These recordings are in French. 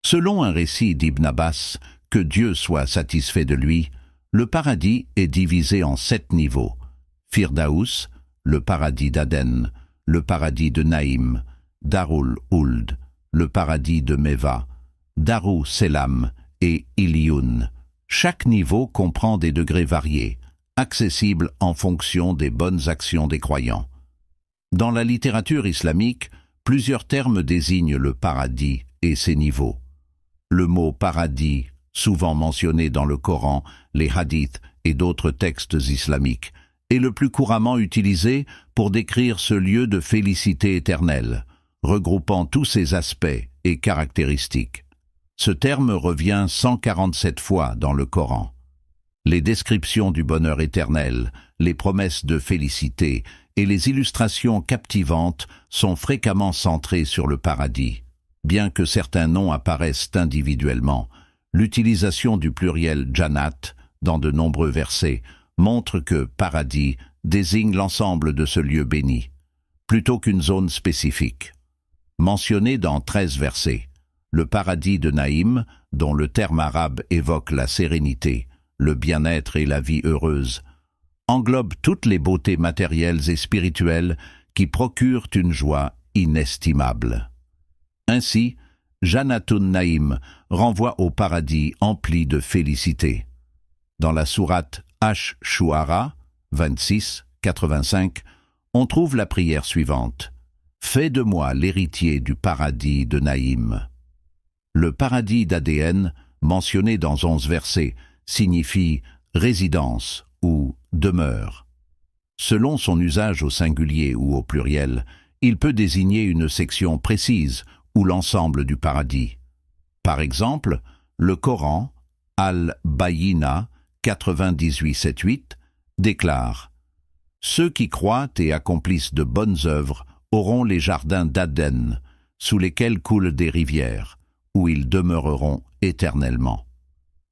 Selon un récit d'Ibn Abbas, que Dieu soit satisfait de lui, le paradis est divisé en 7 niveaux. Firdaus, le paradis d'Aden, le paradis de Naïm, Darul Ould, le paradis de Meva, Darou Selam et Ilioun. Chaque niveau comprend des degrés variés, accessibles en fonction des bonnes actions des croyants. Dans la littérature islamique, plusieurs termes désignent le paradis et ses niveaux. Le mot paradis, souvent mentionné dans le Coran, les hadiths et d'autres textes islamiques, est le plus couramment utilisé pour décrire ce lieu de félicité éternelle, regroupant tous ses aspects et caractéristiques. Ce terme revient 147 fois dans le Coran. Les descriptions du bonheur éternel, les promesses de félicité et les illustrations captivantes sont fréquemment centrées sur le paradis. Bien que certains noms apparaissent individuellement, l'utilisation du pluriel Jannat dans de nombreux versets montre que paradis désigne l'ensemble de ce lieu béni, plutôt qu'une zone spécifique. Mentionné dans 13 versets, le paradis de Naïm, dont le terme arabe évoque la sérénité, le bien-être et la vie heureuse, englobe toutes les beautés matérielles et spirituelles qui procurent une joie inestimable. Ainsi, Jannatun Naïm renvoie au paradis empli de félicité. Dans la sourate Ash-Shu'ara 26-85, on trouve la prière suivante. « Fais de moi l'héritier du paradis de Naïm ». Le paradis d'Adn, mentionné dans 11 versets, signifie résidence ou demeure. Selon son usage au singulier ou au pluriel, il peut désigner une section précise ou l'ensemble du paradis. Par exemple, le Coran, Al-Bayyina 98-7-8, déclare « Ceux qui croient et accomplissent de bonnes œuvres auront les jardins d'Aden, sous lesquels coulent des rivières, où ils demeureront éternellement. »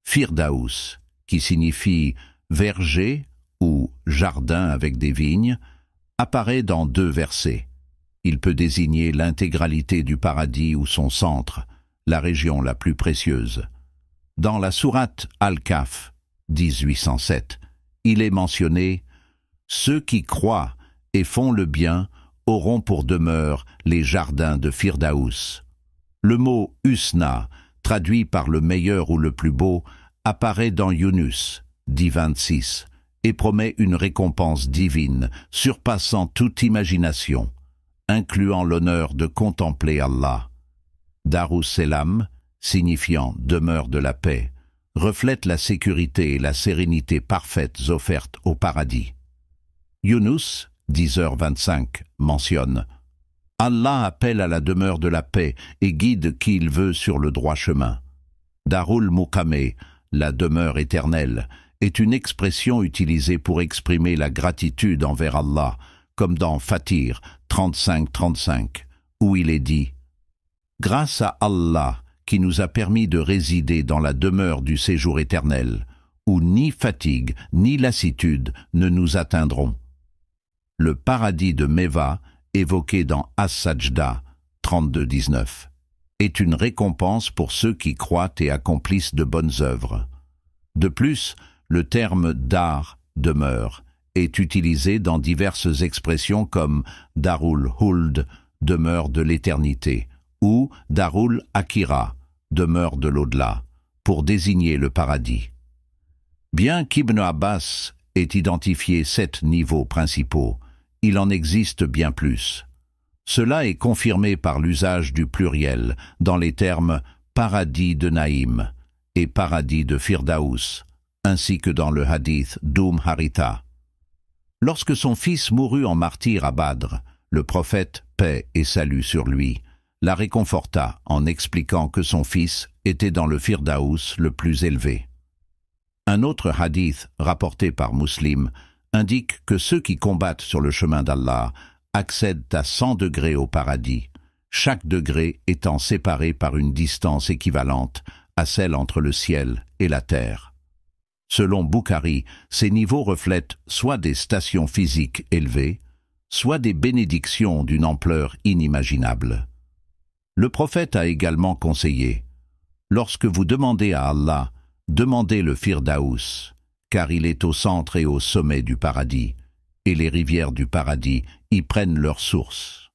Firdaus, qui signifie verger ou jardin avec des vignes, apparaît dans 2 versets. Il peut désigner l'intégralité du paradis ou son centre, la région la plus précieuse. Dans la sourate Al-Kahf 1807, il est mentionné « Ceux qui croient et font le bien auront pour demeure les jardins de Firdaus ». Le mot « Husna », traduit par le meilleur ou le plus beau, apparaît dans Yunus 10-26 et promet une récompense divine surpassant toute imagination, incluant l'honneur de contempler Allah. Darussalam, signifiant demeure de la paix, reflète la sécurité et la sérénité parfaites offertes au paradis. Yunus 10h25 mentionne « Allah appelle à la demeure de la paix et guide qui il veut sur le droit chemin. » Darul Muqameh, la demeure éternelle, est une expression utilisée pour exprimer la gratitude envers Allah, comme dans Fatir 35-35, où il est dit « Grâce à Allah qui nous a permis de résider dans la demeure du séjour éternel, où ni fatigue ni lassitude ne nous atteindront. » Le paradis de Meva, évoqué dans As-Sajda 32-19, est une récompense pour ceux qui croient et accomplissent de bonnes œuvres. De plus, le terme « dar » demeure est utilisé dans diverses expressions comme Darul Huld, demeure de l'éternité, ou Darul Akira, demeure de l'au-delà, pour désigner le paradis. Bien qu'Ibn Abbas ait identifié 7 niveaux principaux, il en existe bien plus. Cela est confirmé par l'usage du pluriel dans les termes « paradis de Naïm » et « paradis de Firdaus », ainsi que dans le hadith d'Haritha. Lorsque son fils mourut en martyr à Badr, le prophète, paix et salut sur lui, la réconforta en expliquant que son fils était dans le Firdaus le plus élevé. Un autre hadith, rapporté par Muslim, indique que ceux qui combattent sur le chemin d'Allah accèdent à 100 degrés au paradis, chaque degré étant séparé par une distance équivalente à celle entre le ciel et la terre. Selon Bukhari, ces niveaux reflètent soit des stations physiques élevées, soit des bénédictions d'une ampleur inimaginable. Le prophète a également conseillé Lorsque vous demandez à Allah, demandez le Firdaus, car il est au centre et au sommet du paradis, et les rivières du paradis y prennent leur source.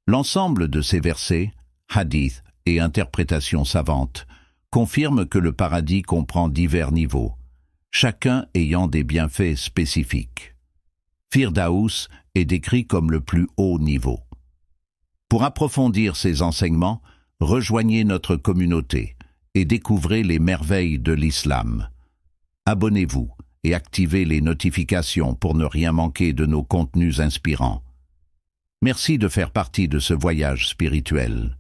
L'ensemble de ces versets, hadiths et interprétations savantes confirment que le paradis comprend divers niveaux, chacun ayant des bienfaits spécifiques. Firdaus est décrit comme le plus haut niveau. Pour approfondir ces enseignements, rejoignez notre communauté et découvrez les merveilles de l'islam. Abonnez-vous et activez les notifications pour ne rien manquer de nos contenus inspirants. Merci de faire partie de ce voyage spirituel.